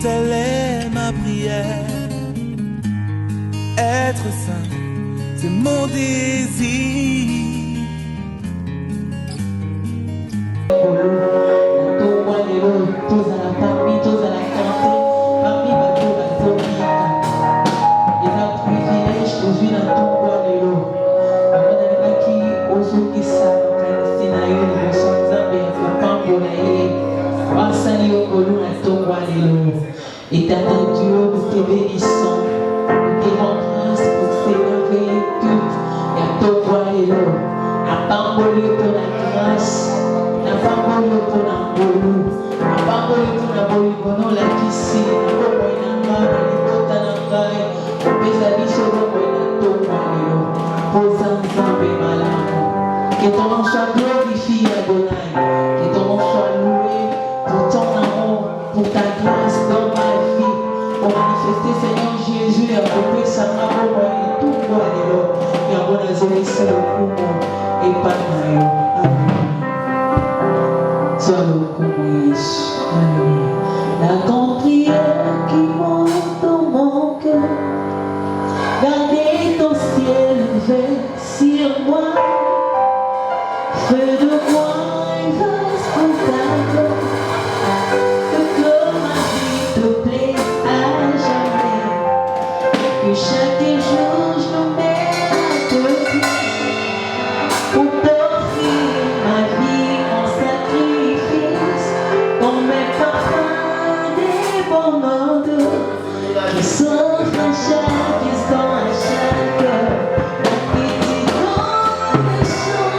telle est ma prière. Être saint, c'est mon désir. Éternel Dieu, nous te bénissons, nous te rendons grâce pour ces merveilleux cultes. Et à ton roi et l'eau, à Pambolio pour la grâce, à Pambolio pour l'amour, à Pambolio pour la bonne, la kissi, à Boboinanga, à l'Ikotananga, au Pésabi, sur le Boina, ton roi et l'eau, pour Zanzambe Malamu. Que ton nom soit glorifié, Adonai, que ton nom soit loué pour ton amour, pour ta grâce dans ma vie, pour manifester Seigneur Jésus et accomplir sa main pour moi et tout moi et l'autre. Et en bon azélie, c'est le coup et pas de Amen. Sois le coup, Jésus. Alléluia. La grande prière qui monte dans mon cœur, gardez ton ciel ouvert sur moi. Fais de moi une vase pour ta gloire. Chaque jour je me mets à te pour t'offrir ma vie en sacrifice, comme mes parfums débordants qui s'offrent à chaque instant, à chaque cœur, qui dit dans le chant,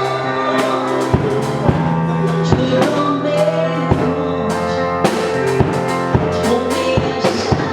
je te donne mes louanges, je promets à chaque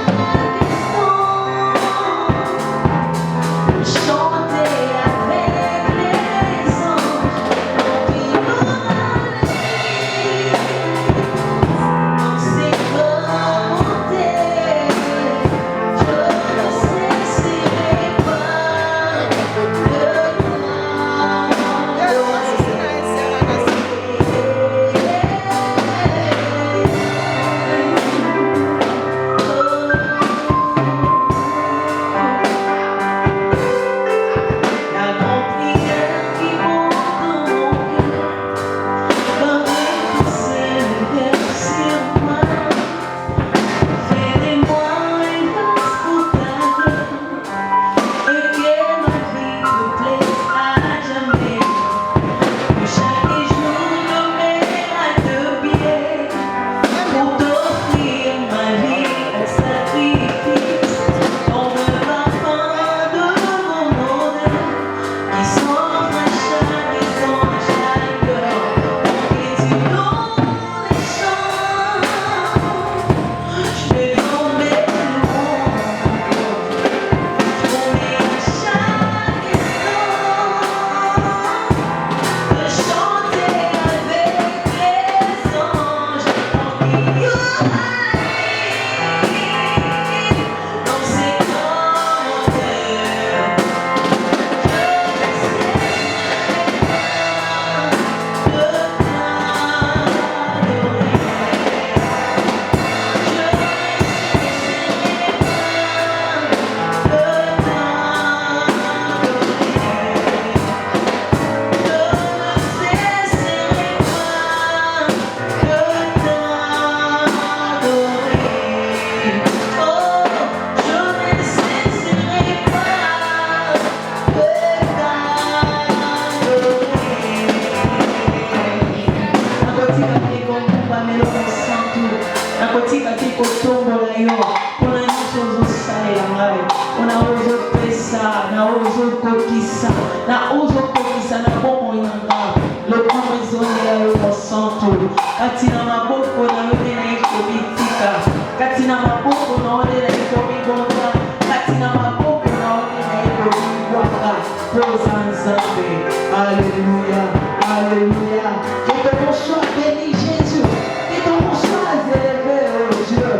Alléluia, Alléluia. Que ton nom soit béni, Jésus. Que ton nom soit élevé, oh Dieu.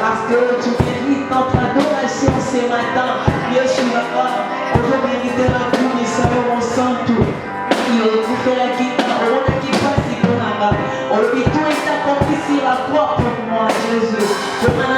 Parce que tu mérites notre adoration ce matin. Dieu, je suis là. On veut mériter la punissance, mon sang, tout. Il est tout fait la guitare. On a qui passe, il y en a. On lui tout est accompli sur la croix pour moi, Jésus. Je m'en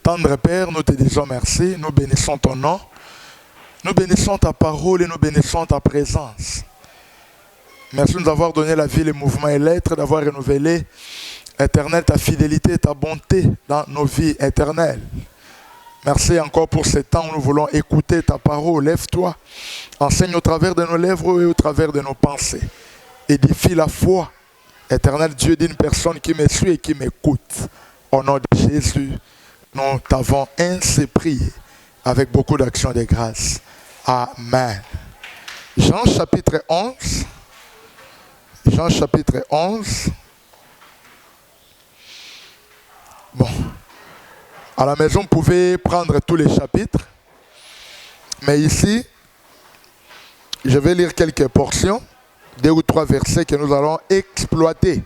Tendre Père, nous te disons merci, nous bénissons ton nom, nous bénissons ta parole et nous bénissons ta présence. Merci de nous avoir donné la vie, les mouvements et l'être, d'avoir renouvelé, Éternel, ta fidélité et ta bonté dans nos vies éternelles. Merci encore pour ce temps où nous voulons écouter ta parole. Lève-toi, enseigne au travers de nos lèvres et au travers de nos pensées. Édifie la foi, Éternel Dieu, d'une personne qui me suit et qui m'écoute. Au nom de Jésus, nous t'avons ainsi prié avec beaucoup d'actions de grâce. Amen. Jean chapitre 11. Jean chapitre 11. Bon. À la maison, vous pouvez prendre tous les chapitres. Mais ici, je vais lire quelques portions, 2 ou 3 versets que nous allons exploiter.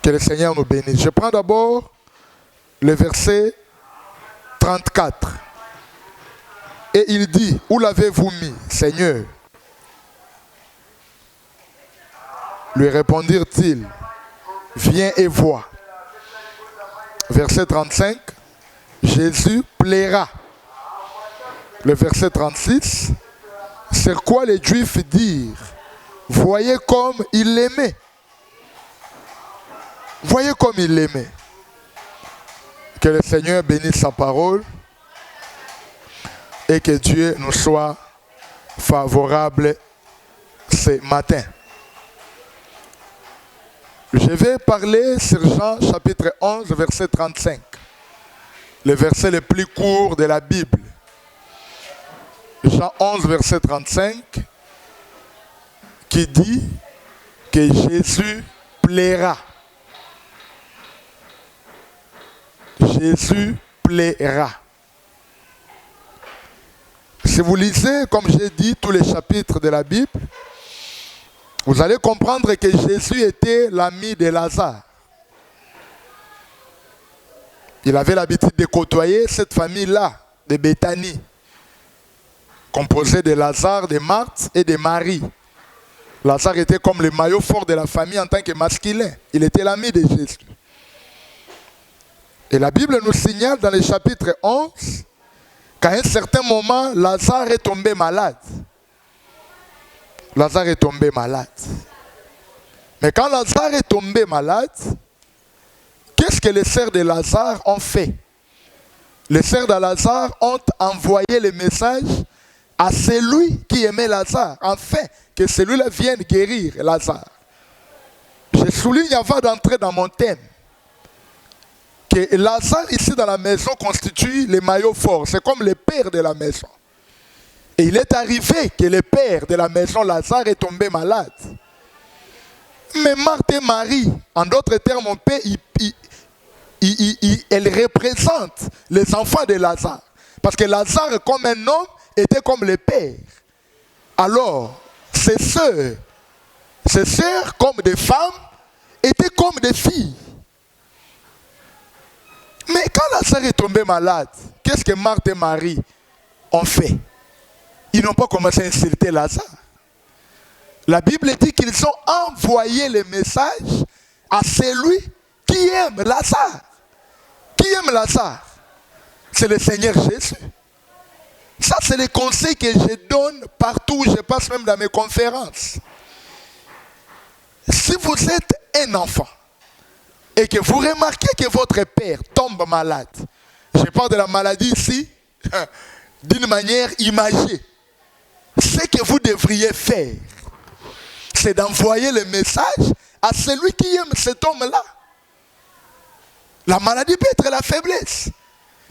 Que le Seigneur nous bénisse. Je prends d'abord le verset 34. Et il dit, où l'avez-vous mis, Seigneur? Lui répondirent-ils, viens et vois. Verset 35, Jésus plaira. Le verset 36, c'est quoi les Juifs dirent, voyez comme il l'aimait. Voyez comme il l'aimait. Que le Seigneur bénisse sa parole et que Dieu nous soit favorable ce matin. Je vais parler sur Jean chapitre 11, verset 35. Le verset le plus court de la Bible. Jean 11, verset 35, qui dit que Jésus plaira. Jésus plaira. Si vous lisez, comme j'ai dit, tous les chapitres de la Bible, vous allez comprendre que Jésus était l'ami de Lazare. Il avait l'habitude de côtoyer cette famille-là, de Béthanie, composée de Lazare, de Marthe et de Marie. Lazare était comme le maillot fort de la famille en tant que masculin. Il était l'ami de Jésus. Et la Bible nous signale dans le chapitre 11 qu'à un certain moment, Lazare est tombé malade. Lazare est tombé malade. Mais quand Lazare est tombé malade, qu'est-ce que les sœurs de Lazare ont fait? Les sœurs de Lazare ont envoyé le message à celui qui aimait Lazare, afin que celui-là vienne guérir Lazare. Je souligne avant d'entrer dans mon thème que Lazare ici dans la maison constitue le maillot fort. C'est comme le père de la maison. Et il est arrivé que le père de la maison Lazare est tombé malade. Mais Marthe et Marie, en d'autres termes, mon père, elle représente les enfants de Lazare. Parce que Lazare, comme un homme, était comme le père. Alors, ses sœurs comme des femmes, étaient comme des filles. Mais quand Lazare est tombé malade, qu'est-ce que Marthe et Marie ont fait? Ils n'ont pas commencé à insulter Lazare. La Bible dit qu'ils ont envoyé le message à celui qui aime Lazare. Qui aime Lazare? C'est le Seigneur Jésus. Ça, c'est les conseils que je donne partout où je passe, même dans mes conférences. Si vous êtes un enfant et que vous remarquez que votre père tombe malade, je parle de la maladie ici, d'une manière imagée, ce que vous devriez faire, c'est d'envoyer le message à celui qui aime cet homme-là. La maladie peut être la faiblesse,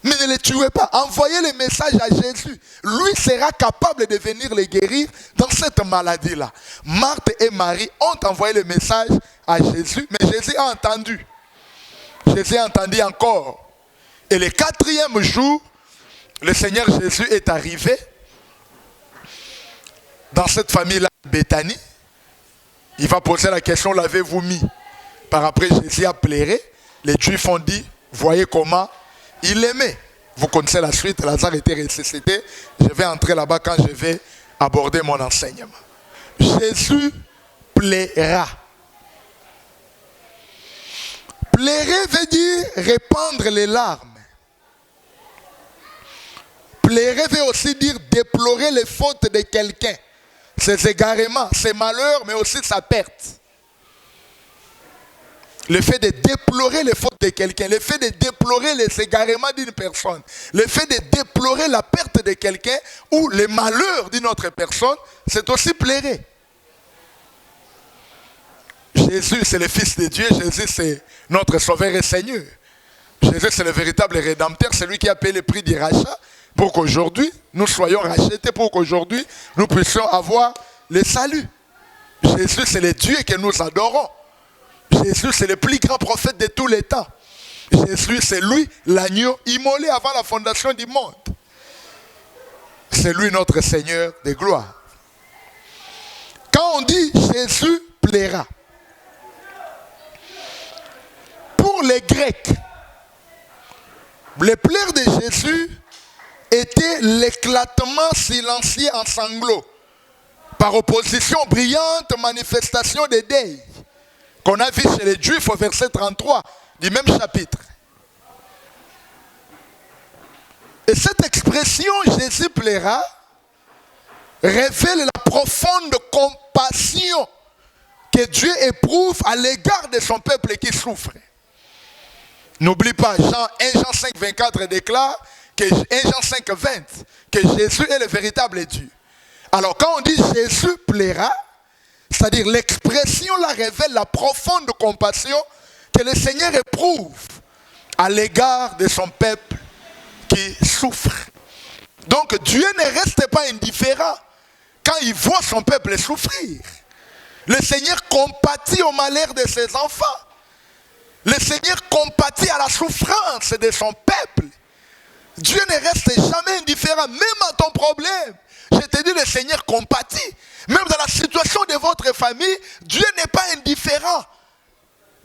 mais ne le tuez pas. Envoyez le message à Jésus. Lui sera capable de venir les guérir dans cette maladie-là. Marthe et Marie ont envoyé le message à Jésus, mais Jésus a entendu. Jésus a entendu encore. Et le 4e jour, le Seigneur Jésus est arrivé dans cette famille-là, Béthanie. Il va poser la question, l'avez-vous mis? Par après, Jésus a pleuré. Les Juifs ont dit, voyez comment il l'aimait. Vous connaissez la suite, Lazare était ressuscité. Je vais entrer là-bas quand je vais aborder mon enseignement. Jésus plaira. Plairer veut dire répandre les larmes. Plairer veut aussi dire déplorer les fautes de quelqu'un. Ses égarements, ses malheurs, mais aussi sa perte. Le fait de déplorer les fautes de quelqu'un, le fait de déplorer les égarements d'une personne, le fait de déplorer la perte de quelqu'un ou les malheurs d'une autre personne, c'est aussi pleurer. Jésus, c'est le Fils de Dieu. Jésus, c'est notre Sauveur et Seigneur. Jésus, c'est le véritable Rédempteur, celui qui a payé le prix du rachat pour qu'aujourd'hui, nous soyons rachetés, pour qu'aujourd'hui, nous puissions avoir le salut. Jésus, c'est le Dieu que nous adorons. Jésus, c'est le plus grand prophète de tous les temps. Jésus, c'est lui, l'agneau immolé avant la fondation du monde. C'est lui notre Seigneur de gloire. Quand on dit Jésus plaira, pour les Grecs, le pleurs de Jésus était l'éclatement silencieux en sanglots, par opposition aux brillantes manifestations de deuil qu'on a vu chez les Juifs au verset 33 du même chapitre. Et cette expression Jésus plaira révèle la profonde compassion que Dieu éprouve à l'égard de son peuple qui souffre. N'oublie pas, 1 Jean 5, 24 déclare, 1 Jean 5, 20, que Jésus est le véritable Dieu. Alors quand on dit Jésus plaira, c'est-à-dire l'expression là révèle la profonde compassion que le Seigneur éprouve à l'égard de son peuple qui souffre. Donc Dieu ne reste pas indifférent quand il voit son peuple souffrir. Le Seigneur compatit au malheur de ses enfants. Le Seigneur compatit à la souffrance de son peuple. Dieu ne reste jamais indifférent, même à ton problème. Je te dis, le Seigneur compatit. Même dans la situation de votre famille, Dieu n'est pas indifférent.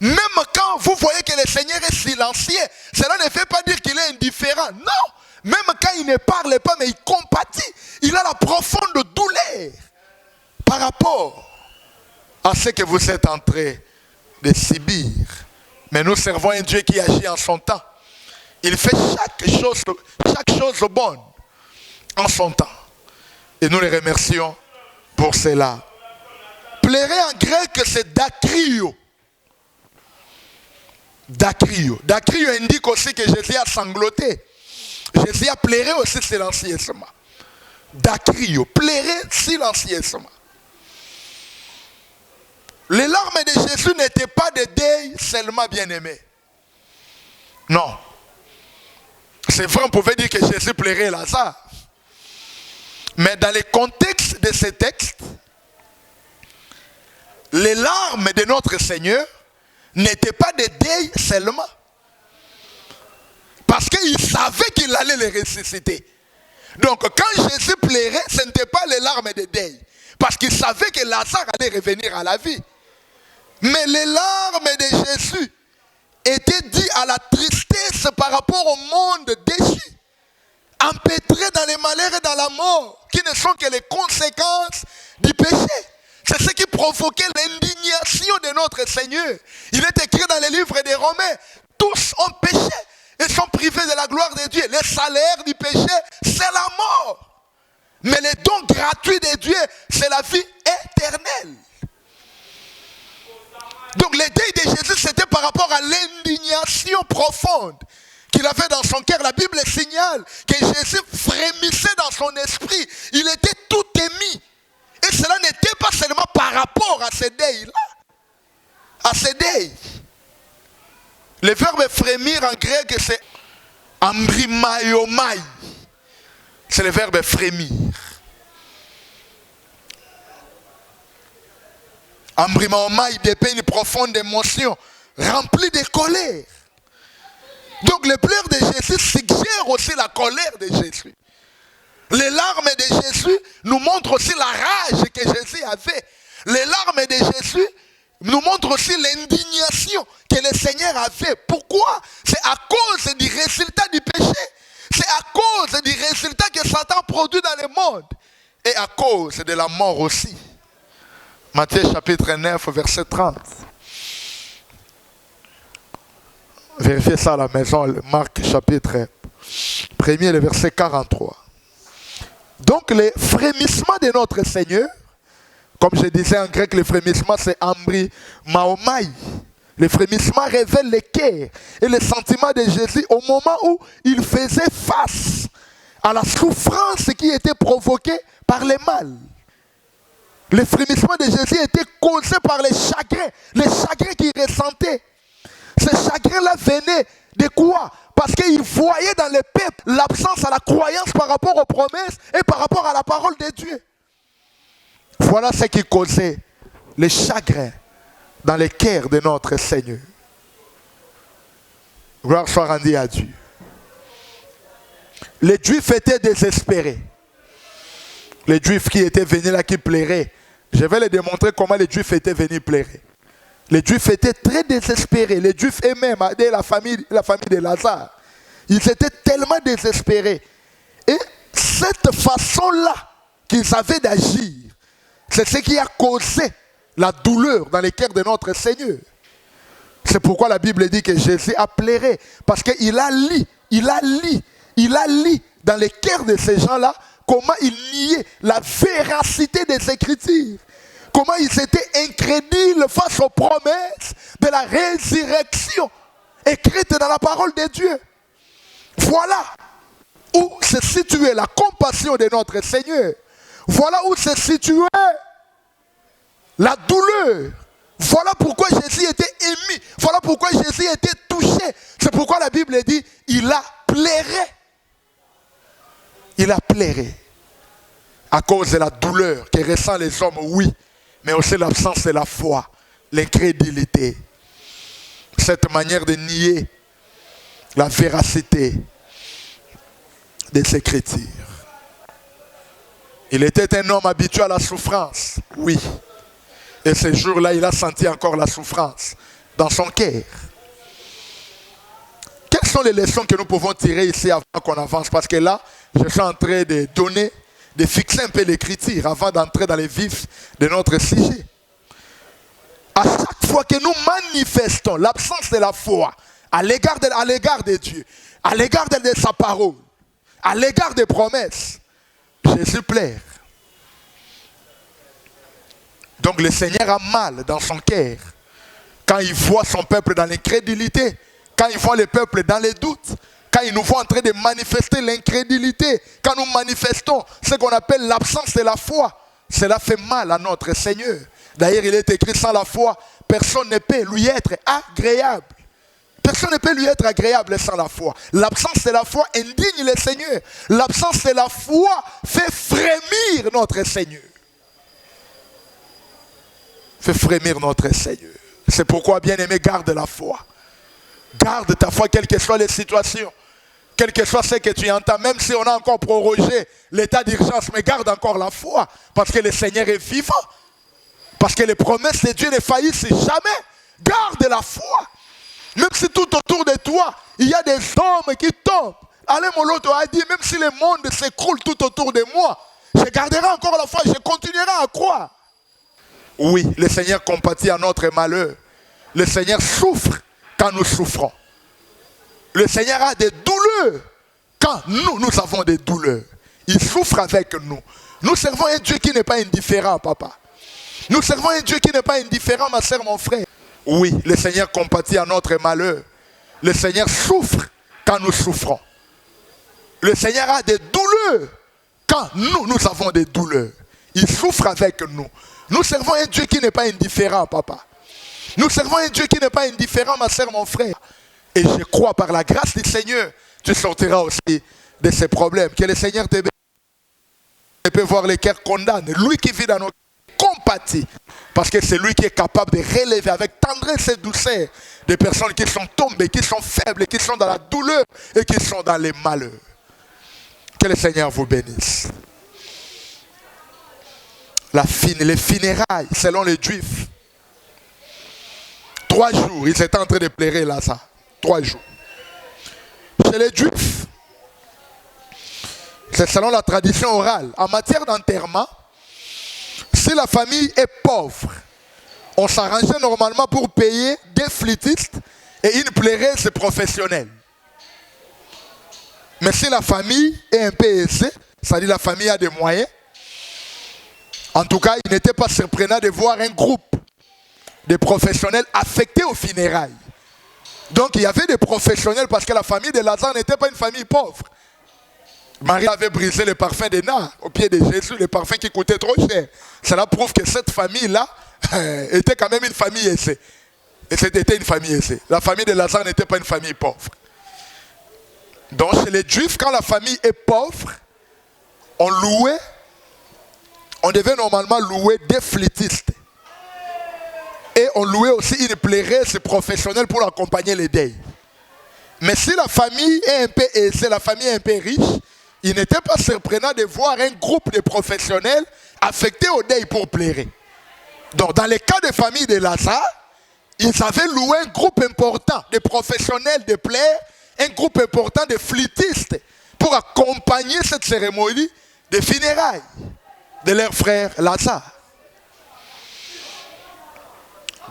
Même quand vous voyez que le Seigneur est silencieux, cela ne veut pas dire qu'il est indifférent. Non, même quand il ne parle pas, mais il compatit. Il a la profonde douleur par rapport à ce que vous êtes en train de subir. Mais nous servons un Dieu qui agit en son temps. Il fait chaque chose bonne en son temps. Et nous les remercions pour cela. Pleurer en grec, c'est dakrio. Dakrio. Dakrio indique aussi que Jésus a sangloté. Jésus a pleuré aussi silencieusement. Dakrio, pleurer silencieusement. Les larmes de Jésus n'étaient pas de deuil seulement, bien-aimés. Non. C'est vrai, on pouvait dire que Jésus pleurait Lazare. Mais dans le contexte de ce texte, les larmes de notre Seigneur n'étaient pas de deuil seulement. Parce qu'il savait qu'il allait les ressusciter. Donc quand Jésus pleurait, ce n'était pas les larmes de deuil. Parce qu'il savait que Lazare allait revenir à la vie. Mais les larmes de Jésus était dû à la tristesse par rapport au monde déchu, empêtré dans les malheurs et dans la mort, qui ne sont que les conséquences du péché. C'est ce qui provoquait l'indignation de notre Seigneur. Il est écrit dans les livres des Romains, tous ont péché et sont privés de la gloire de Dieu. Le salaire du péché, c'est la mort. Mais le don gratuit de Dieu, c'est la vie éternelle. Donc le deuil de Jésus, c'était par rapport à l'indignation profonde qu'il avait dans son cœur. La Bible signale que Jésus frémissait dans son esprit. Il était tout ému. Et cela n'était pas seulement par rapport à ce deuil-là. À ce deuil. Le verbe frémir en grec, c'est embryomai. C'est le verbe frémir. Embryomai dépeint une profonde émotion, remplie de colère. Donc les pleurs de Jésus suggèrent aussi la colère de Jésus. Les larmes de Jésus nous montrent aussi la rage que Jésus avait. Les larmes de Jésus nous montrent aussi l'indignation que le Seigneur avait. Pourquoi? C'est à cause du résultat du péché. C'est à cause du résultat que Satan produit dans le monde. Et à cause de la mort aussi. Matthieu chapitre 9, verset 30. Vérifiez ça à la maison. Marc chapitre 1er, le verset 43. Donc les frémissements de notre Seigneur, comme je disais en grec, le frémissement c'est ambri maomai. Les frémissements révèlent le cœur et les sentiments de Jésus au moment où il faisait face à la souffrance qui était provoquée par le mal. Les frémissements de Jésus étaient causés par les chagrins qu'il ressentait. Ces chagrins-là venaient de quoi? Parce qu'il voyait dans le peuple l'absence à la croyance par rapport aux promesses et par rapport à la parole de Dieu. Voilà ce qui causait les chagrins dans le cœur de notre Seigneur. Gloire soit rendue à Dieu. Les Juifs étaient désespérés. Les Juifs qui étaient venus là, qui pleuraient. Je vais les démontrer comment les Juifs étaient venus pleurer. Les Juifs étaient très désespérés. Les Juifs eux-mêmes, la famille de Lazare, ils étaient tellement désespérés. Et cette façon-là qu'ils avaient d'agir, c'est ce qui a causé la douleur dans les cœurs de notre Seigneur. C'est pourquoi la Bible dit que Jésus a pleuré. Parce qu'il a lu dans les cœurs de ces gens-là comment ils niaient la véracité des Écritures. Comment ils étaient incrédules face aux promesses de la résurrection écrite dans la parole de Dieu. Voilà où se situait la compassion de notre Seigneur. Voilà où se situait la douleur. Voilà pourquoi Jésus était ému. Voilà pourquoi Jésus était touché. C'est pourquoi la Bible dit, il a pleuré. Il a pleuré. À cause de la douleur que ressentent les hommes, oui. Mais aussi l'absence de la foi, l'incrédulité. Cette manière de nier la véracité des Écritures. Il était un homme habitué à la souffrance, oui. Et ce jour-là, il a senti encore la souffrance dans son cœur. Quelles sont les leçons que nous pouvons tirer ici avant qu'on avance? Parce que là, je suis en train de donner, de fixer un peu l'écriture avant d'entrer dans les vifs de notre sujet. À chaque fois que nous manifestons l'absence de la foi à l'égard de Dieu, à l'égard de sa parole, à l'égard des promesses, Jésus pleure. Donc le Seigneur a mal dans son cœur quand il voit son peuple dans l'incrédulité, quand il voit le peuple dans les doutes, quand il nous voit en train de manifester l'incrédulité, quand nous manifestons ce qu'on appelle l'absence de la foi, cela fait mal à notre Seigneur. D'ailleurs, il est écrit, sans la foi, personne ne peut lui être agréable. Personne ne peut lui être agréable sans la foi. L'absence de la foi indigne le Seigneur. L'absence de la foi fait frémir notre Seigneur. Fait frémir notre Seigneur. C'est pourquoi, bien-aimé, garde la foi. Garde ta foi, quelles que soient les situations. Quel que soit ce que tu entends, même si on a encore prorogé l'état d'urgence, mais garde encore la foi. Parce que le Seigneur est vivant. Parce que les promesses de Dieu ne faillissent jamais. Garde la foi. Même si tout autour de toi, il y a des hommes qui tombent. Alain Moloto a dit, même si le monde s'écroule tout autour de moi, je garderai encore la foi, je continuerai à croire. Oui, le Seigneur compatit à notre malheur. Le Seigneur souffre quand nous souffrons. Le Seigneur a des douleurs quand nous avons des douleurs. Il souffre avec nous. Nous servons un Dieu qui n'est pas indifférent, papa. Nous servons un Dieu qui n'est pas indifférent, ma soeur, mon frère. Oui, le Seigneur compatit à notre malheur. Le Seigneur souffre quand nous souffrons. Le Seigneur a des douleurs quand nous avons des douleurs. Il souffre avec nous. Nous servons un Dieu qui n'est pas indifférent, papa. Nous servons un Dieu qui n'est pas indifférent, ma soeur, mon frère. Et je crois par la grâce du Seigneur, tu sortiras aussi de ces problèmes. Que le Seigneur te bénisse. Tu peux voir les cœurs condamnés. Lui qui vit dans nos cœurs compatit. Parce que c'est lui qui est capable de relever avec tendresse et douceur des personnes qui sont tombées, qui sont faibles, qui sont dans la douleur et qui sont dans les malheurs. Que le Seigneur vous bénisse. Les funérailles, selon les Juifs. 3 jours, ils étaient en train de pleurer là, ça. 3 jours. Chez les Juifs, c'est selon la tradition orale. En matière d'enterrement, si la famille est pauvre, on s'arrangeait normalement pour payer des flûtistes et une plaireuse professionnelle. Mais si la famille est un peu aisée, c'est-à-dire la famille a des moyens, en tout cas, il n'était pas surprenant de voir un groupe de professionnels affectés aux funérailles. Donc il y avait des professionnels parce que la famille de Lazare n'était pas une famille pauvre. Marie avait brisé le parfum de nard au pied de Jésus, le parfum qui coûtait trop cher. Cela prouve que cette famille-là était quand même une famille aisée. Et c'était une famille aisée. La famille de Lazare n'était pas une famille pauvre. Donc chez les Juifs, quand la famille est pauvre, on devait normalement louer des flûtistes. Et on louait aussi une plaireuse professionnelle pour accompagner les deuils. Mais si la famille est un peu aisée, la famille est un peu riche, il n'était pas surprenant de voir un groupe de professionnels affectés au deuil pour plairer. Donc dans le cas de famille de Lazare, ils avaient loué un groupe important de professionnels de plaies, un groupe important de flûtistes pour accompagner cette cérémonie de funérailles de leur frère Lazare.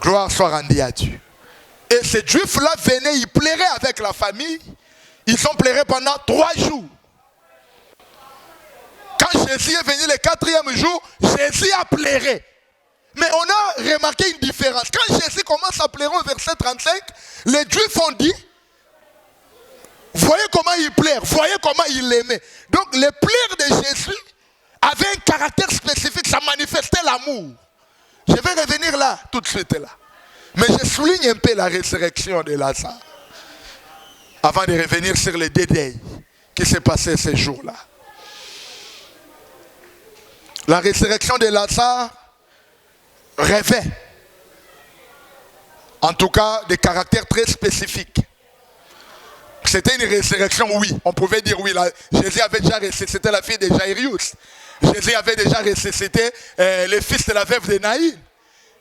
Gloire soit rendue à Dieu. Et ces Juifs-là venaient, ils plairaient avec la famille. Ils ont pleuré pendant 3 jours. Quand Jésus est venu le 4e jour, Jésus a pleuré. Mais on a remarqué une différence. Quand Jésus commence à pleurer au verset 35, les Juifs ont dit, voyez comment il pleure, voyez comment il l'aimait. Donc les pleurs de Jésus avaient un caractère spécifique, ça manifestait l'amour. Je vais revenir là, tout de suite là. Mais je souligne un peu la résurrection de Lazare. Avant de revenir sur les dédés qui s'est passé ces jours-là. La résurrection de Lazare revêt, en tout cas, des caractères très spécifiques. C'était une résurrection, oui. On pouvait dire oui. Jésus avait déjà ressuscité la fille de Jairus. Jésus avait déjà ressuscité le fils de la veuve de Naïn.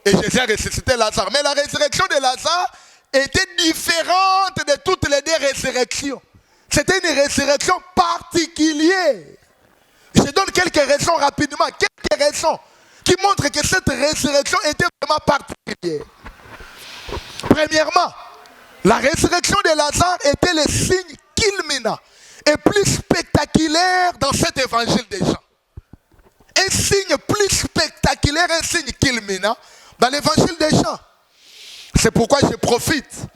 Et Jésus a ressuscité Lazare. Mais la résurrection de Lazare était différente de toutes les 2 résurrections. C'était une résurrection particulière. Je donne quelques raisons rapidement. Quelques raisons qui montrent que cette résurrection était vraiment particulière. Premièrement, la résurrection de Lazare était le signe culminant et plus spectaculaire dans cet évangile des Jean. Un signe plus spectaculaire, un signe culminant dans l'évangile des Jean. C'est pourquoi je profite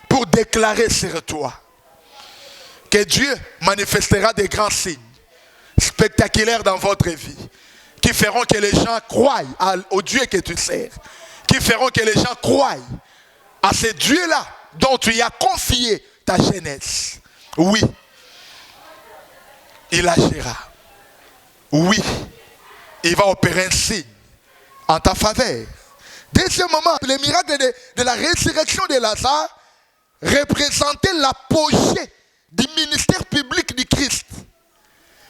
pour déclarer sur toi que Dieu manifestera des grands signes spectaculaires dans votre vie qui feront que les gens croient au Dieu que tu sers, qui feront que les gens croient à ce Dieu-là dont tu y as confié ta jeunesse. Oui, il agira. Oui, il va opérer un signe en ta faveur. Deuxièmement, le miracle de la résurrection de Lazare représentait l'apogée du ministère public du Christ.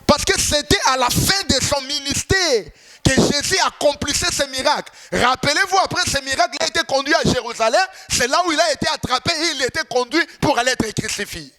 Parce que c'était à la fin de son ministère que Jésus accomplissait ce miracle. Rappelez-vous, après ce miracle, il a été conduit à Jérusalem. Jérusalem, c'est là où il a été attrapé et il était conduit pour aller être crucifié.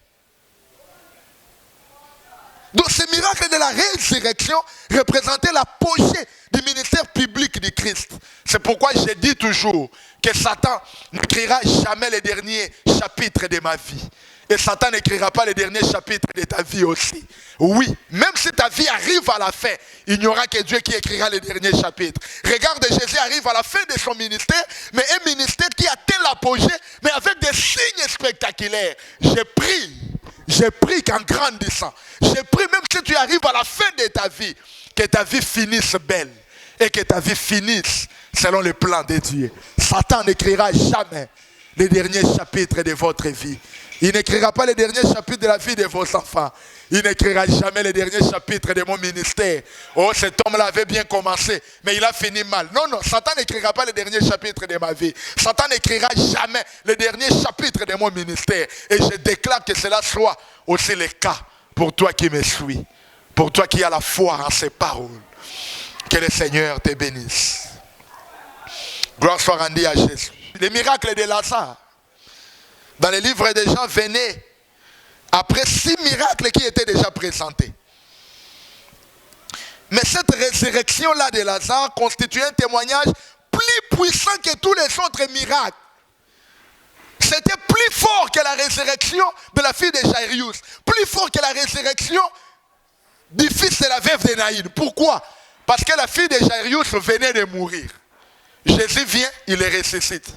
Donc ce miracle de la résurrection représentait l'apogée du ministère public du Christ. C'est pourquoi je dis toujours que Satan n'écrira jamais les derniers chapitres de ma vie. Et Satan n'écrira pas les derniers chapitres de ta vie aussi. Oui, même si ta vie arrive à la fin, il n'y aura que Dieu qui écrira les derniers chapitres. Regarde, Jésus arrive à la fin de son ministère, mais un ministère qui atteint l'apogée, mais avec des signes spectaculaires. J'ai pris qu'en grandissant, j'ai pris même si tu arrives à la fin de ta vie, que ta vie finisse belle et que ta vie finisse selon le plan de Dieu. Satan n'écrira jamais les derniers chapitres de votre vie. Il n'écrira pas les derniers chapitres de la vie de vos enfants. Il n'écrira jamais les derniers chapitres de mon ministère. Oh, cet homme-là avait bien commencé, mais il a fini mal. Non, non, Satan n'écrira pas les derniers chapitres de ma vie. Satan n'écrira jamais les derniers chapitres de mon ministère. Et je déclare que cela soit aussi le cas pour toi qui me suis. Pour toi qui as la foi en ces paroles. Que le Seigneur te bénisse. Gloire soit rendue à Jésus. Les miracles de Lazare. Dans les livres des gens venaient après 6 miracles qui étaient déjà présentés. Mais cette résurrection-là de Lazare constituait un témoignage plus puissant que tous les autres miracles. C'était plus fort que la résurrection de la fille de Jairus, plus fort que la résurrection du fils de la veuve de Naïn. Pourquoi? Parce que la fille de Jairus venait de mourir. Jésus vient, il les ressuscite.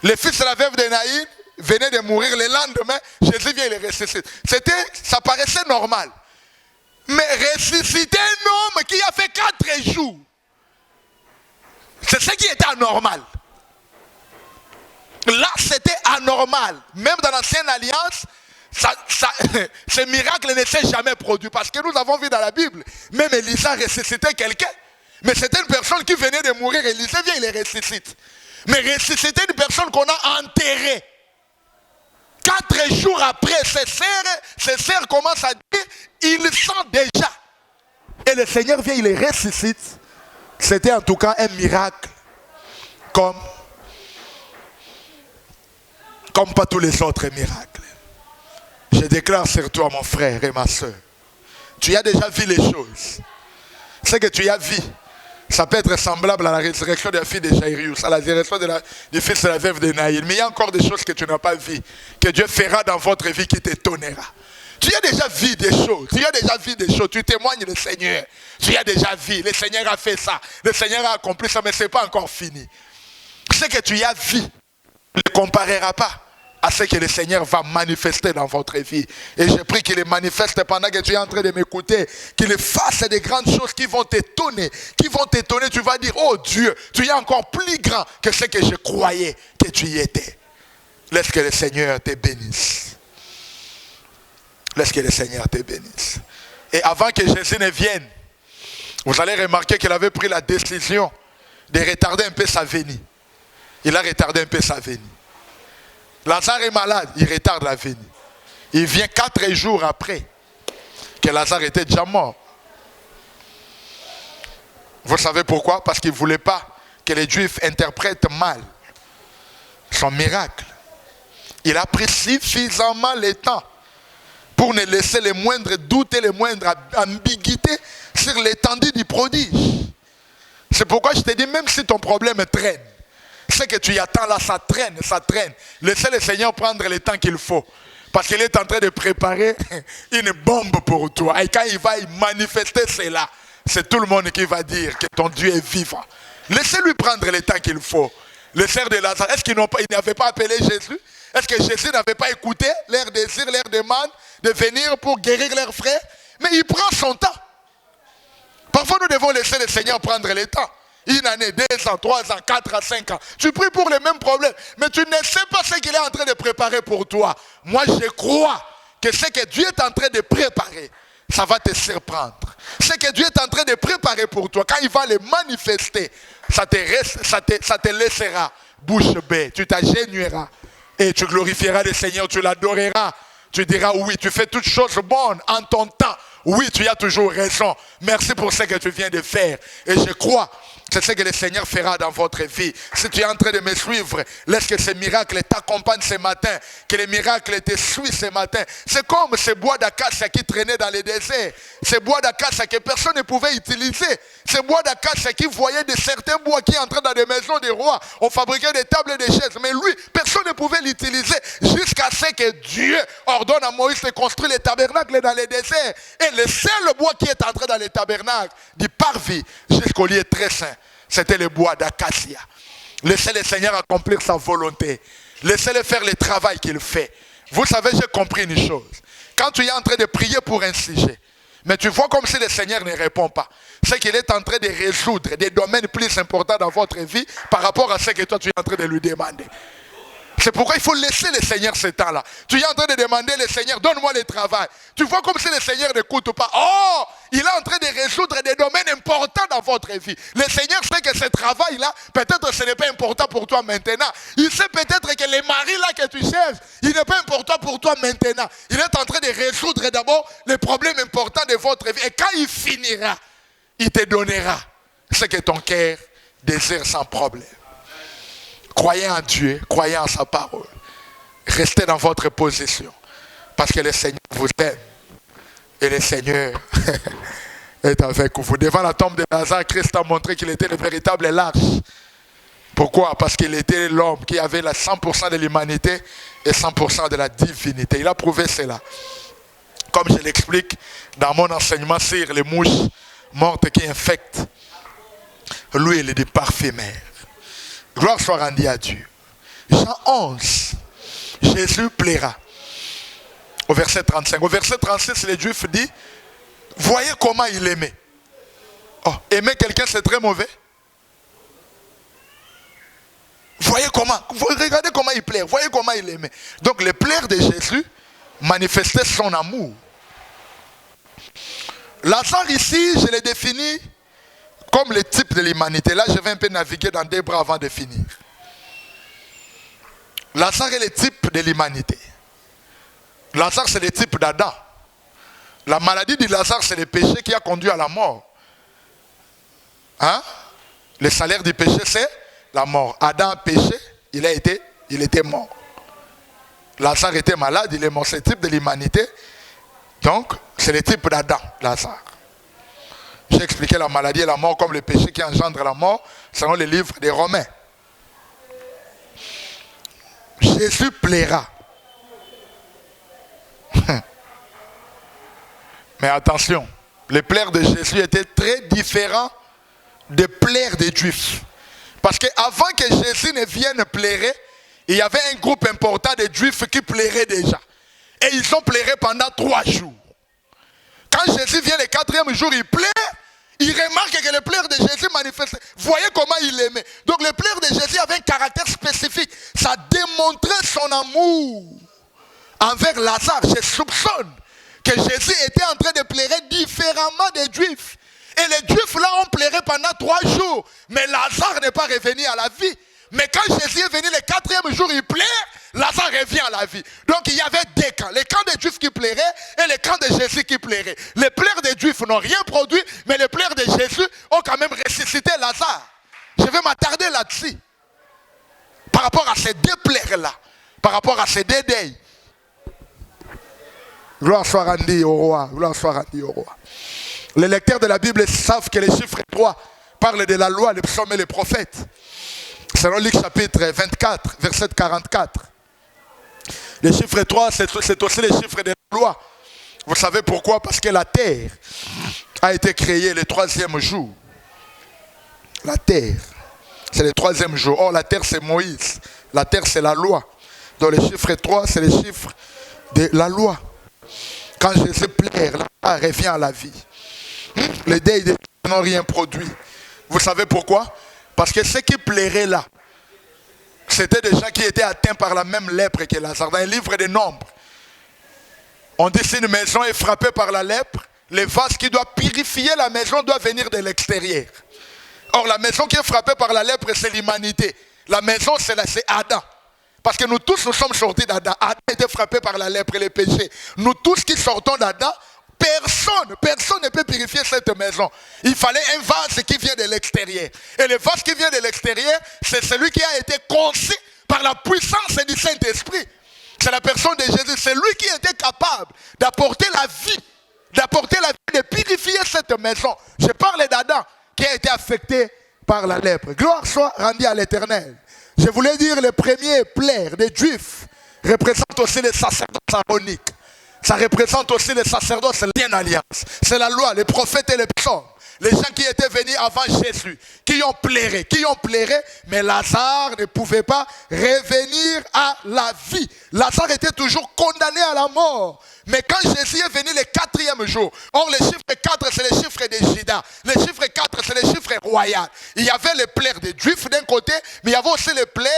Le fils de la veuve de Naïn venait de mourir le lendemain, Jésus vient et les ressuscite. Ça paraissait normal. Mais ressusciter un homme qui a fait 4 jours, c'est ce qui était anormal. Là, c'était anormal. Même dans l'Ancienne Alliance, ce miracle ne s'est jamais produit. Parce que nous avons vu dans la Bible, même Élisa ressuscitait quelqu'un. Mais c'était une personne qui venait de mourir. Élisa vient et les ressuscite. Mais ressusciter une personne qu'on a enterrée. 4 jours après, ses sœurs commencent à dire, il sent déjà. Et le Seigneur vient, il les ressuscite. C'était en tout cas un miracle. Comme pas tous les autres miracles. Je déclare sur toi, mon frère et ma soeur. Tu as déjà vu les choses. Ce que tu as vu, ça peut être semblable à la résurrection de la fille de Jairus, à la résurrection du fils de la veuve de Naïn. Mais il y a encore des choses que tu n'as pas vues, que Dieu fera dans votre vie qui t'étonnera. Tu as déjà vu des choses, tu témoignes le Seigneur. Tu as déjà vu, le Seigneur a fait ça, le Seigneur a accompli ça, mais ce n'est pas encore fini. Ce que tu as vu ne comparera pas à ce que le Seigneur va manifester dans votre vie. Et je prie qu'il les manifeste pendant que tu es en train de m'écouter, qu'il fasse des grandes choses qui vont t'étonner. Tu vas dire, oh Dieu, tu es encore plus grand que ce que je croyais que tu y étais. Laisse que le Seigneur te bénisse. Laisse que le Seigneur te bénisse. Et avant que Jésus ne vienne, vous allez remarquer qu'il avait pris la décision de retarder un peu sa venue. Il a retardé un peu sa venue. Lazare est malade, il retarde la venue. Il vient 4 jours après que Lazare était déjà mort. Vous savez pourquoi? Parce qu'il ne voulait pas que les Juifs interprètent mal son miracle. Il a pris suffisamment le temps pour ne laisser les moindres doutes et les moindres ambiguïtés sur l'étendue du prodige. C'est pourquoi je te dis, même si ton problème traîne, ce que tu y attends là, ça traîne. Laissez le Seigneur prendre le temps qu'il faut. Parce qu'il est en train de préparer une bombe pour toi. Et quand il va manifester cela, c'est tout le monde qui va dire que ton Dieu est vivant. Laissez-lui prendre le temps qu'il faut. Les sœurs de Lazare, est-ce qu'ils n'avaient pas appelé Jésus? Est-ce que Jésus n'avait pas écouté leur désir, leur demande de venir pour guérir leurs frères? Mais il prend son temps. Parfois nous devons laisser le Seigneur prendre le temps. 1 année, 2 ans, 3 ans, 4 ans, 5 ans. Tu pries pour les mêmes problèmes, mais tu ne sais pas ce qu'il est en train de préparer pour toi. Moi, je crois que ce que Dieu est en train de préparer, ça va te surprendre. Ce que Dieu est en train de préparer pour toi, quand il va le manifester, ça te laissera bouche bée. Tu t'agenouilleras et tu glorifieras le Seigneur, tu l'adoreras. Tu diras oui, tu fais toutes choses bonnes en ton temps. Oui, tu as toujours raison. Merci pour ce que tu viens de faire. Et je crois C'est ce que le Seigneur fera dans votre vie. Si tu es en train de me suivre, laisse que ces miracles t'accompagnent ce matin. Que les miracles te suivent ce matin. C'est comme ces bois d'acacia qui traînaient dans les déserts. Ces bois d'acacia que personne ne pouvait utiliser. Ces bois d'acacia qui voyaient de certains bois qui entraient dans des maisons des rois. On fabriquait des tables et des chaises. Mais lui, personne ne pouvait l'utiliser. Jusqu'à ce que Dieu ordonne à Moïse de construire les tabernacles dans les déserts. Et le seul bois qui est entré dans les tabernacles, du parvis jusqu'au lieu très saint, c'était le bois d'acacia. Laissez le Seigneur accomplir sa volonté. Laissez-le faire le travail qu'il fait. Vous savez, j'ai compris une chose. Quand tu es en train de prier pour un sujet, mais tu vois comme si le Seigneur ne répond pas, c'est qu'il est en train de résoudre des domaines plus importants dans votre vie par rapport à ce que toi tu es en train de lui demander. C'est pourquoi il faut laisser le Seigneur ce temps-là. Tu es en train de demander au Seigneur, donne-moi le travail. Tu vois comme si le Seigneur n'écoute pas. Oh, il est en train de résoudre des domaines importants dans votre vie. Le Seigneur sait que ce travail-là, peut-être ce n'est pas important pour toi maintenant. Il sait peut-être que le mari-là que tu cherches, il n'est pas important pour toi maintenant. Il est en train de résoudre d'abord les problèmes importants de votre vie. Et quand il finira, il te donnera ce que ton cœur désire sans problème. Croyez en Dieu, croyez en sa parole. Restez dans votre position. Parce que le Seigneur vous aime. Et le Seigneur est avec vous. Devant la tombe de Lazare, Christ a montré qu'il était le véritable large. Pourquoi? Parce qu'il était l'homme qui avait la 100% de l'humanité et 100% de la divinité. Il a prouvé cela. Comme je l'explique dans mon enseignement sur les mouches mortes qui infectent. Lui, il est du parfumeur. Gloire soit rendue à Dieu. Jean 11, Jésus plaira. Au verset 35. Au verset 36, les Juifs disent, voyez comment il aimait. Oh, aimer quelqu'un, c'est très mauvais. Voyez comment, regardez comment il plaît, voyez comment il aimait. Donc le plaire de Jésus manifestait son amour. Lazare ici, je l'ai défini comme le type de l'humanité. Là, je vais un peu naviguer dans des bras avant de finir. Lazare est le type de l'humanité. Lazare, c'est le type d'Adam. La maladie de Lazare, c'est le péché qui a conduit à la mort. Hein? Le salaire du péché, c'est la mort. Adam a péché, il était mort. Lazare était malade, il est mort. C'est le type de l'humanité. Donc, c'est le type d'Adam, Lazare. J'ai expliqué la maladie et la mort comme le péché qui engendre la mort, selon les livres des Romains. Jésus plaira. Mais attention, le plaire de Jésus était très différent des plaires des Juifs. Parce qu'avant que Jésus ne vienne plairer, il y avait un groupe important de Juifs qui plairaient déjà. Et ils ont plairé pendant 3 jours. Quand Jésus vient le 4e jour, il plaire. Il remarque que le plaire de Jésus manifeste. Voyez comment il aimait. Donc le plaire de Jésus avait un caractère spécifique. Ça démontrait son amour envers Lazare. Je soupçonne que Jésus était en train de plairer différemment des Juifs. Et les Juifs là ont plairé pendant 3 jours. Mais Lazare n'est pas revenu à la vie. Mais quand Jésus est venu le 4e jour, il plaire, Lazare revient à la vie. Donc il y avait 2 camps. Les camps des Juifs qui plairaient et les camps de Jésus qui plairaient. Les plaires des Juifs n'ont rien produit, mais les plaires de Jésus ont quand même ressuscité Lazare. Je vais m'attarder là-dessus. Par rapport à ces 2 plaires-là. Par rapport à ces 2 deuils. Gloire soit rendue au roi. Gloire soit rendue au roi. Les lecteurs de la Bible savent que les chiffres 3 parlent de la loi, les psaumes et les prophètes. Selon Luc chapitre 24, verset 44. Le chiffre 3, c'est aussi le chiffre de la loi. Vous savez pourquoi? Parce que la terre a été créée le 3e jour. La terre, c'est le 3e jour. Or, la terre, c'est Moïse. La terre, c'est la loi. Donc, le chiffre 3, c'est le chiffre de la loi. Quand Jésus plaire, la revient à la vie. Les deuils n'ont rien produit. Vous savez pourquoi? Parce que ceux qui plairaient là, c'était des gens qui étaient atteints par la même lèpre que Lazare. Dans le livre des Nombres, on dit si une maison est frappée par la lèpre, le vase qui doit purifier la maison doit venir de l'extérieur. Or, la maison qui est frappée par la lèpre, c'est l'humanité. La maison, c'est Adam. Parce que nous tous, nous sommes sortis d'Adam. Adam était frappé par la lèpre et les péchés. Nous tous qui sortons d'Adam, Personne ne peut purifier cette maison. Il fallait un vase qui vient de l'extérieur. Et le vase qui vient de l'extérieur, c'est celui qui a été conçu par la puissance du Saint-Esprit. C'est la personne de Jésus. C'est lui qui était capable d'apporter la vie, de purifier cette maison. Je parle d'Adam qui a été affecté par la lèpre. Gloire soit rendue à l'Éternel. Je voulais dire le premier plaire des Juifs représente aussi les sacerdoces aroniques. Ça représente aussi les sacerdoces, c'est l'ancienne alliance. C'est la loi, les prophètes et les psaumes. Les gens qui étaient venus avant Jésus, qui ont pleuré, mais Lazare ne pouvait pas revenir à la vie. Lazare était toujours condamné à la mort. Mais quand Jésus est venu le 4e jour, or le chiffre 4 c'est le chiffre de Juda, le chiffre 4 c'est le chiffre royal. Il y avait les plaies des Juifs d'un côté, mais il y avait aussi les plaies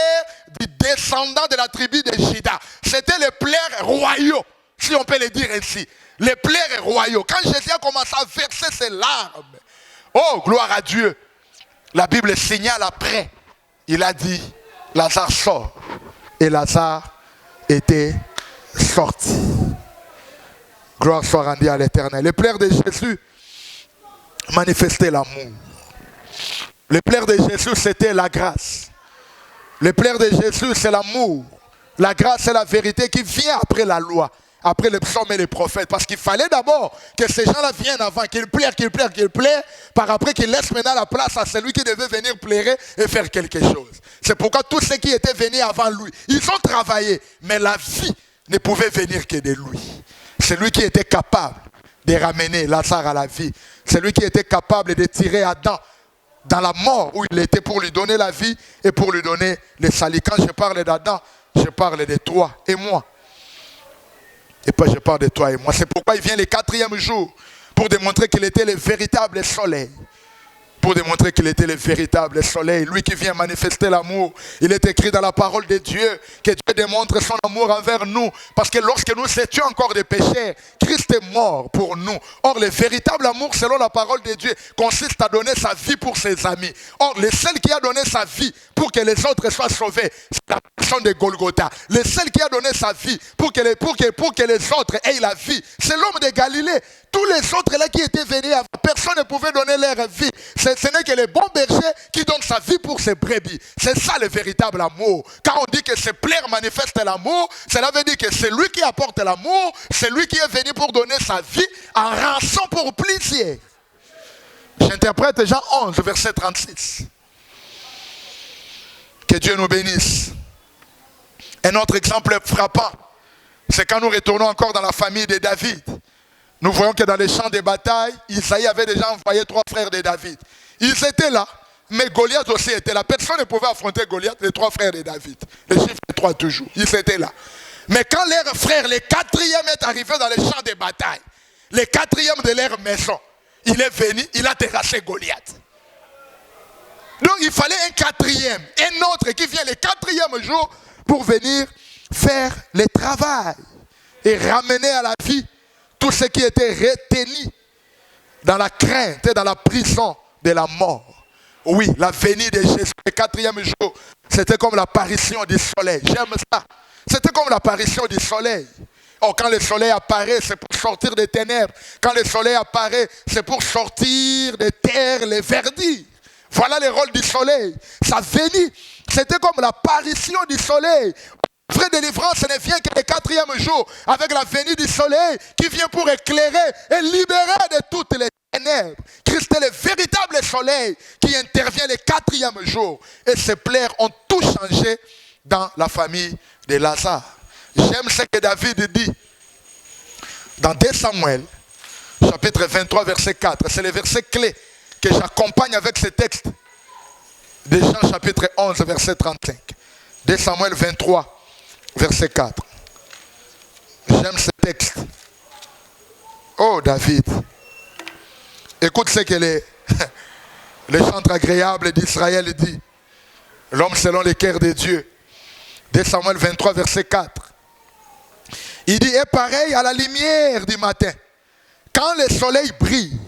du descendant de la tribu de Juda. C'était les plaies royaux, si on peut le dire ainsi. Les plaies royaux. Quand Jésus a commencé à verser ses larmes, oh, gloire à Dieu. La Bible signale après. Il a dit, Lazare sort. Et Lazare était sorti. Gloire soit rendue à l'Éternel. Les plaies de Jésus manifestaient l'amour. Les plaies de Jésus, c'était la grâce. Les plaies de Jésus, c'est l'amour. La grâce, c'est la vérité qui vient après la loi. Après les psaumes et les prophètes. Parce qu'il fallait d'abord que ces gens-là viennent avant, qu'ils plairent, par après qu'ils laissent maintenant la place à celui qui devait venir plairer et faire quelque chose. C'est pourquoi tous ceux qui étaient venus avant lui, ils ont travaillé, mais la vie ne pouvait venir que de lui. C'est lui qui était capable de ramener Lazare à la vie. C'est lui qui était capable de tirer Adam dans la mort où il était pour lui donner la vie et pour lui donner le salut. Quand je parle d'Adam, je parle de toi et moi. Et puis je parle de toi et moi. C'est pourquoi il vient le 4e jour pour démontrer qu'il était le véritable soleil. Pour démontrer qu'il était le véritable soleil. Lui qui vient manifester l'amour. Il est écrit dans la parole de Dieu que Dieu démontre son amour envers nous. Parce que lorsque nous étions encore des pécheurs, Christ est mort pour nous. Or, le véritable amour, selon la parole de Dieu, consiste à donner sa vie pour ses amis. Or, le seul qui a donné sa vie pour que les autres soient sauvés, c'est la personne de Golgotha. Le seul qui a donné sa vie pour que les autres aient la vie, c'est l'homme de Galilée. Tous les autres là qui étaient venus avant, personne ne pouvait donner leur vie. Ce n'est que le bon berger qui donne sa vie pour ses brebis. C'est ça le véritable amour. Quand on dit que ses plaies manifestent l'amour, cela veut dire que c'est lui qui apporte l'amour, c'est lui qui est venu pour donner sa vie en rançon pour plaisir. J'interprète Jean 11, verset 36. Que Dieu nous bénisse. Un autre exemple frappant, c'est quand nous retournons encore dans la famille de David. Nous voyons que dans les champs de bataille, Isaïe avait déjà envoyé 3 frères de David. Ils étaient là, mais Goliath aussi était là. Personne ne pouvait affronter Goliath, les 3 frères de David. Le chiffre 3 toujours, ils étaient là. Mais quand leur frère, le 4e est arrivé dans les champs de bataille, le 4e de leur maison, il est venu, il a terrassé Goliath. Donc il fallait un 4e, un autre qui vient le 4e jour pour venir faire le travail et ramener à la vie tous ceux qui étaient retenus dans la crainte et dans la prison de la mort. Oui, la venue de Jésus le 4e jour, c'était comme l'apparition du soleil. J'aime ça. C'était comme l'apparition du soleil. Oh, quand le soleil apparaît, c'est pour sortir des ténèbres. Quand le soleil apparaît, c'est pour sortir des terres, les verdis. Voilà le rôle du soleil. Sa venue, c'était comme l'apparition du soleil. La vraie délivrance ne vient que le 4e jour, avec la venue du soleil qui vient pour éclairer et libérer de toutes les ténèbres. Christ est le véritable soleil qui intervient le 4e jour. Et ses plaies ont tout changé dans la famille de Lazare. J'aime ce que David dit dans 2 Samuel, chapitre 23, verset 4. C'est le verset clé que j'accompagne avec ce texte de Jean, chapitre 11, verset 35. 2 Samuel 23. Verset 4. J'aime ce texte. Oh David. Écoute ce que le chantre agréable d'Israël dit. L'homme selon le cœur de Dieu. 2 Samuel 23, verset 4. Il dit, est pareil à la lumière du matin. Quand le soleil brille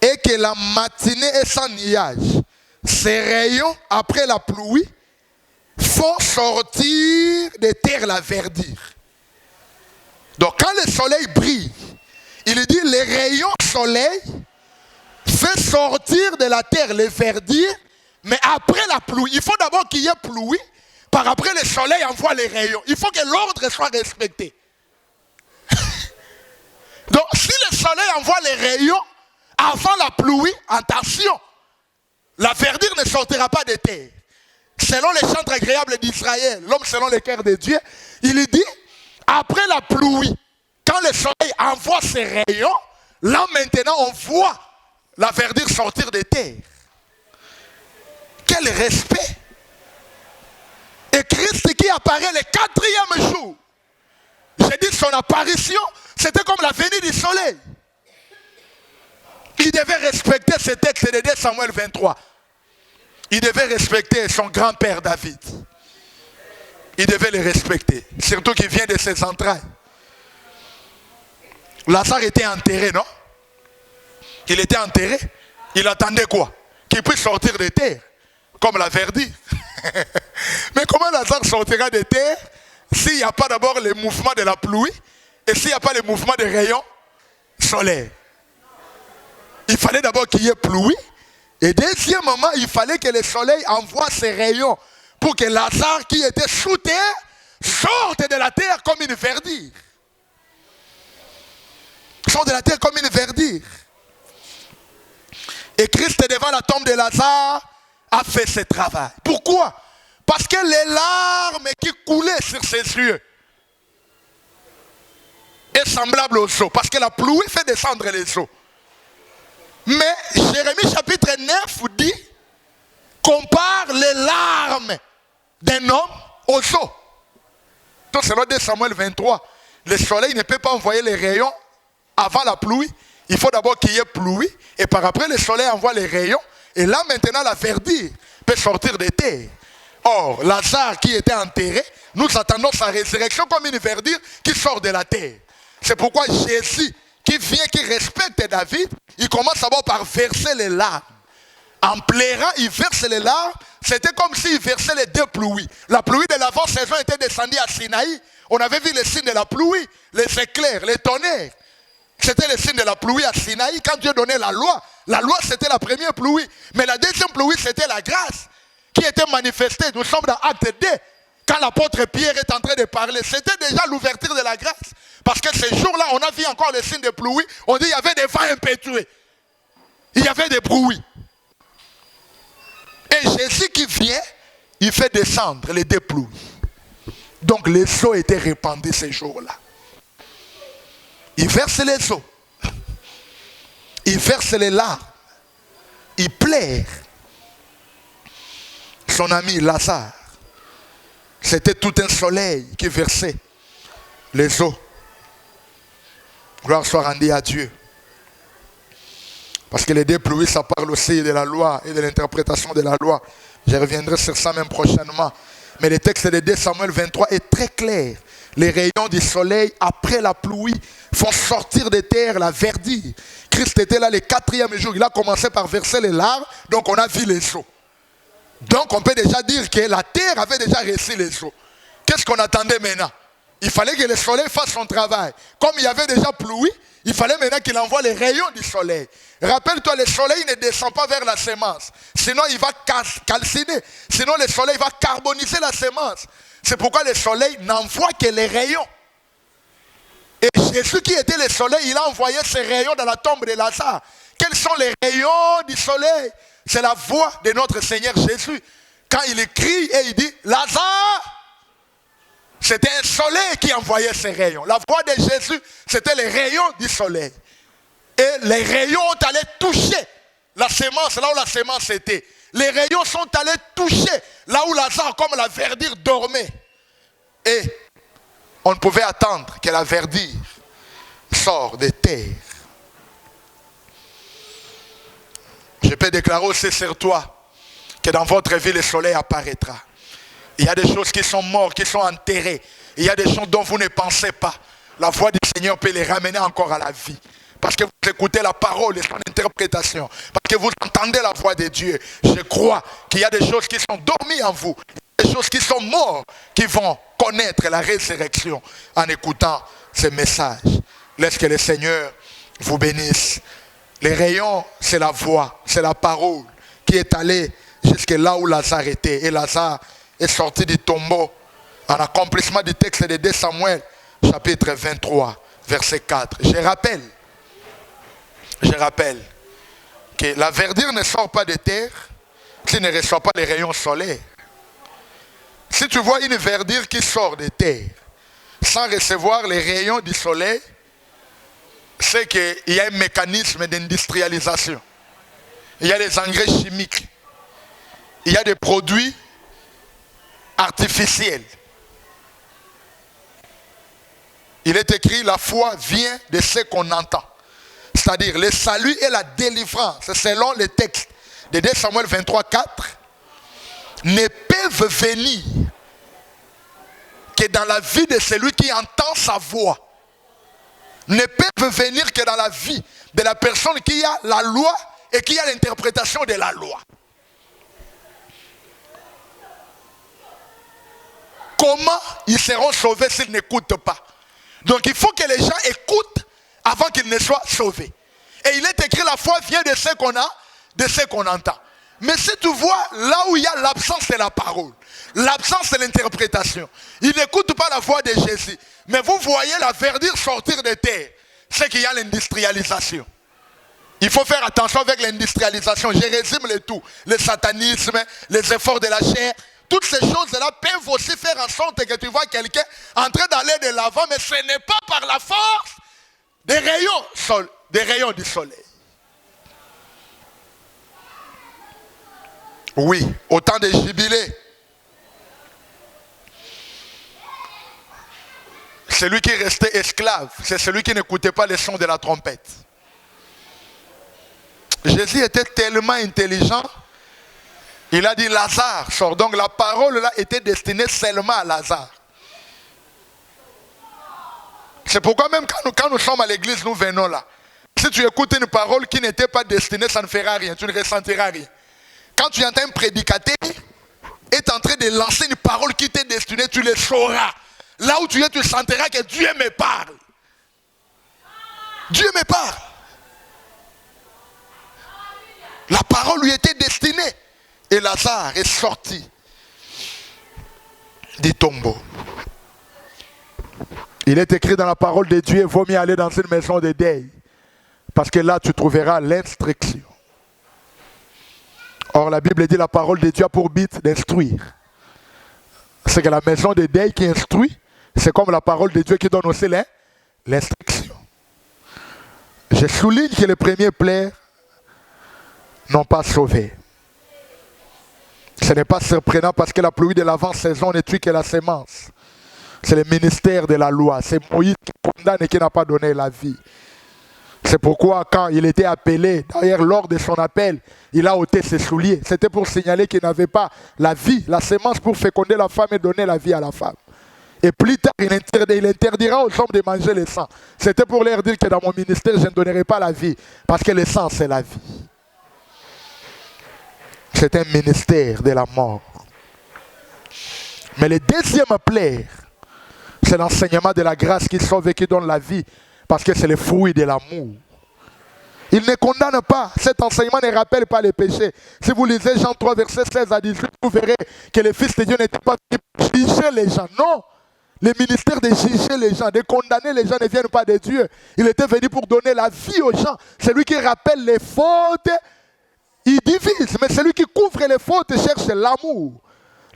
et que la matinée est sans nuage, ses rayons après la pluie font sortir des terres la verdure. Donc quand le soleil brille, Il dit, les rayons du soleil fait sortir de la terre les verdures, mais après la pluie, il faut d'abord qu'il y ait pluie, par après le soleil envoie les rayons. Il faut que l'ordre soit respecté. Donc, si le soleil envoie les rayons avant la pluie, attention, la verdure ne sortira pas de terre. Selon les chants agréables d'Israël, l'homme selon le cœur de Dieu, il dit, après la pluie, quand le soleil envoie ses rayons, là maintenant on voit la verdure sortir de terre. Quel respect! Et Christ qui apparaît le 4e jour, j'ai dit son apparition, c'était comme la venue du soleil. Il devait respecter ce texte de 2 Samuel 23. Il devait respecter son grand-père David. Il devait le respecter, surtout qu'il vient de ses entrailles. Lazare était enterré, non? Il était enterré. Il attendait quoi? Qu'il puisse sortir de terre, comme la verdure. Mais comment Lazare sortira de terre s'il n'y a pas d'abord le mouvement de la pluie et s'il n'y a pas le mouvement des rayons solaires? Il fallait d'abord qu'il y ait pluie. Et deuxièmement, il fallait que le soleil envoie ses rayons pour que Lazare qui était sous terre sorte de la terre comme une verdure. Sorte de la terre comme une verdure. Et Christ devant la tombe de Lazare a fait ce travail. Pourquoi? Parce que les larmes qui coulaient sur ses yeux est semblable aux eaux. Parce que la pluie fait descendre les eaux. Mais Jérémie chapitre 9 dit, compare les larmes d'un homme aux eaux. Donc selon 2 Samuel 23, le soleil ne peut pas envoyer les rayons avant la pluie. Il faut d'abord qu'il y ait pluie et par après le soleil envoie les rayons. Et là maintenant la verdure peut sortir de terre. Or, Lazare qui était enterré, nous attendons sa résurrection comme une verdure qui sort de la terre. C'est pourquoi Jésus qui vient, qui respecte David, il commence d'abord par verser les larmes. En pleurant, il verse les larmes. C'était comme s'il versait les 2 pluies. La pluie de l'avant-saison était descendue à Sinaï. On avait vu les signes de la pluie, les éclairs, les tonnerres. C'était le signe de la pluie à Sinaï. Quand Dieu donnait la loi c'était la première pluie. Mais la deuxième pluie, c'était la grâce qui était manifestée. Nous sommes dans Acte 2. Quand l'apôtre Pierre est en train de parler, c'était déjà l'ouverture de la grâce. Parce que ces jours-là, on a vu encore le signe de pluie. On dit qu'il y avait des vents impétueux. Il y avait des bruits. Et Jésus qui vient, il fait descendre les 2 pluies. Donc les eaux étaient répandues ces jours-là. Il verse les eaux. Il verse les larmes. Il pleure. Son ami Lazare, c'était tout un soleil qui versait les eaux. Gloire soit rendue à Dieu. Parce que les 2 pluies, ça parle aussi de la loi et de l'interprétation de la loi. Je reviendrai sur ça même prochainement. Mais le texte de 2 Samuel 23 est très clair. Les rayons du soleil, après la pluie, font sortir de terre la verdure. Christ était là le 4e jour. Il a commencé par verser les larmes. Donc on a vu les eaux. Donc on peut déjà dire que la terre avait déjà reçu les eaux. Qu'est-ce qu'on attendait maintenant? Il fallait que le soleil fasse son travail. Comme il y avait déjà pluie, il fallait maintenant qu'il envoie les rayons du soleil. Rappelle-toi, le soleil ne descend pas vers la semence. Sinon, il va calciner. Sinon, le soleil va carboniser la semence. C'est pourquoi le soleil n'envoie que les rayons. Et Jésus qui était le soleil, il a envoyé ses rayons dans la tombe de Lazare. Quels sont les rayons du soleil? C'est la voix de notre Seigneur Jésus. Quand il crie et il dit, Lazare! C'était un soleil qui envoyait ses rayons. La voix de Jésus, c'était les rayons du soleil. Et les rayons ont allé toucher la semence, là où la semence était. Les rayons sont allés toucher là où Lazare, comme la verdure, dormait. Et on ne pouvait attendre que la verdure sorte de terre. Je peux déclarer aussi sur toi que dans votre vie, le soleil apparaîtra. Il y a des choses qui sont mortes, qui sont enterrées. Il y a des choses dont vous ne pensez pas. La voix du Seigneur peut les ramener encore à la vie. Parce que vous écoutez la parole et son interprétation. Parce que vous entendez la voix de Dieu. Je crois qu'il y a des choses qui sont dormies en vous. Des choses qui sont mortes, qui vont connaître la résurrection en écoutant ce message. Laisse que le Seigneur vous bénisse. Les rayons, c'est la voix, c'est la parole qui est allée jusque là où Lazare était. Et Lazare est sorti du tombeau en accomplissement du texte de 2 Samuel, chapitre 23, verset 4. Je rappelle que la verdure ne sort pas de terre s'il ne reçoit pas les rayons solaires. Si tu vois une verdure qui sort de terre sans recevoir les rayons du soleil, c'est qu'il y a un mécanisme d'industrialisation. Il y a des engrais chimiques. Il y a des produits artificiels. Il est écrit, la foi vient de ce qu'on entend. C'est-à-dire, le salut et la délivrance, selon le texte de 2 Samuel 23, 4, ne peuvent venir que dans la vie de celui qui entend sa voix. Ne peuvent venir que dans la vie de la personne qui a la loi et qui a l'interprétation de la loi. Comment ils seront sauvés s'ils n'écoutent pas? Donc il faut que les gens écoutent avant qu'ils ne soient sauvés. Et il est écrit, la foi vient de ce qu'on a, de ce qu'on entend. Mais si tu vois là où il y a l'absence de la parole, l'absence de l'interprétation, ils n'écoutent pas la voix de Jésus. Mais vous voyez la verdure sortir de terre, c'est qu'il y a l'industrialisation. Il faut faire attention avec l'industrialisation. Je résume le tout. Le satanisme, les efforts de la chair, toutes ces choses-là peuvent aussi faire en sorte que tu vois quelqu'un entrer dans l'air de l'avant, mais ce n'est pas par la force des rayons du soleil. Oui, au temps des jubilés, celui qui restait esclave, c'est celui qui n'écoutait pas le son de la trompette. Jésus était tellement intelligent, il a dit Lazare sort. Donc la parole là était destinée seulement à Lazare. C'est pourquoi même quand nous sommes à l'église, nous venons là. Si tu écoutes une parole qui n'était pas destinée, ça ne fera rien, tu ne ressentiras rien. Quand tu entends un prédicateur est en train de lancer une parole qui t'est destinée, tu le sauras. Là où tu es, tu sentiras que Dieu me parle. Dieu me parle. La parole lui était destinée. Et Lazare est sorti du tombeau. Il est écrit dans la parole de Dieu, il vaut mieux aller dans une maison de deuil. Parce que là, tu trouveras l'instruction. Or, la Bible dit la parole de Dieu a pour but d'instruire. C'est que la maison de deuil qui instruit, c'est comme la parole de Dieu qui donne aussi l'instruction. Je souligne que les premiers plaies n'ont pas sauvé. Ce n'est pas surprenant parce que la pluie de l'avant-saison ne tue que la sémence. C'est le ministère de la loi. C'est Moïse qui condamne et qui n'a pas donné la vie. C'est pourquoi quand il était appelé, d'ailleurs lors de son appel, il a ôté ses souliers. C'était pour signaler qu'il n'avait pas la vie, la sémence pour féconder la femme et donner la vie à la femme. Et plus tard, il interdira aux hommes de manger le sang. C'était pour leur dire que dans mon ministère, je ne donnerai pas la vie. Parce que le sang, c'est la vie. C'est un ministère de la mort. Mais le deuxième plaire, c'est l'enseignement de la grâce qui sauve et qui donne la vie. Parce que c'est le fruit de l'amour. Il ne condamne pas. Cet enseignement ne rappelle pas les péchés. Si vous lisez Jean 3, verset 16 à 18, vous verrez que le Fils de Dieu n'était pas venu pour juger les gens. Non. Le ministère de juger les gens, de condamner les gens ne viennent pas de Dieu. Il était venu pour donner la vie aux gens. Celui qui rappelle les fautes, il divise. Mais celui qui couvre les fautes cherche l'amour.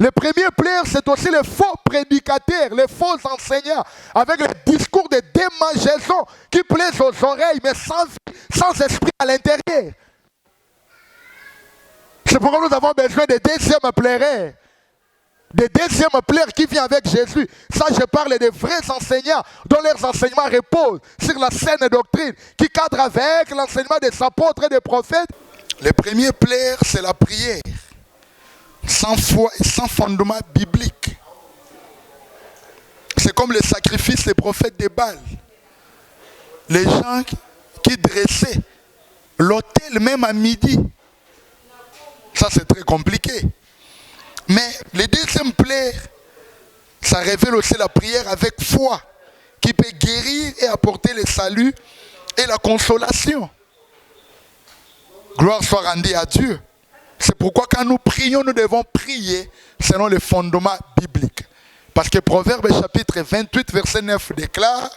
Le premier plaire, c'est aussi les faux prédicateurs, les faux enseignants, avec le discours de démangeaison qui plaisent aux oreilles, mais sans esprit à l'intérieur. C'est pourquoi nous avons besoin de deuxième plaire. Des deuxièmes plaires qui viennent avec Jésus. Ça, je parle des vrais enseignants dont leurs enseignements reposent sur la saine doctrine, qui cadre avec l'enseignement des apôtres et des prophètes. Le premier plaire, c'est la prière. Sans foi et sans fondement biblique. C'est comme le sacrifice des prophètes de Baal. Les gens qui dressaient l'autel même à midi. Ça, c'est très compliqué. Mais le deuxième plaire, ça révèle aussi la prière avec foi, qui peut guérir et apporter le salut et la consolation. Gloire soit rendue à Dieu. C'est pourquoi quand nous prions, nous devons prier selon les fondements bibliques. Parce que Proverbe chapitre 28, verset 9 déclare,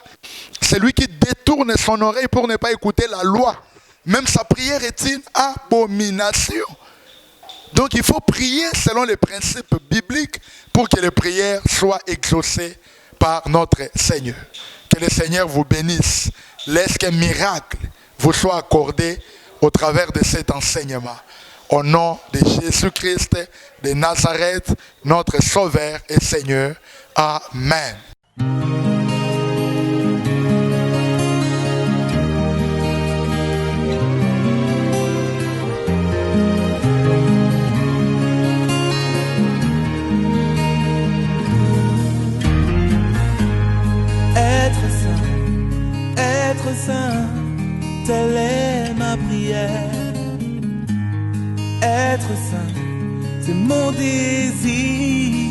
celui qui détourne son oreille pour ne pas écouter la loi, même sa prière est une abomination. Donc il faut prier selon les principes bibliques pour que les prières soient exaucées par notre Seigneur. Que le Seigneur vous bénisse. Laisse qu'un miracle vous soit accordé au travers de cet enseignement. Au nom de Jésus-Christ de Nazareth, notre Sauveur et Seigneur. Amen. Être saint, telle est ma prière. Être saint, c'est mon désir.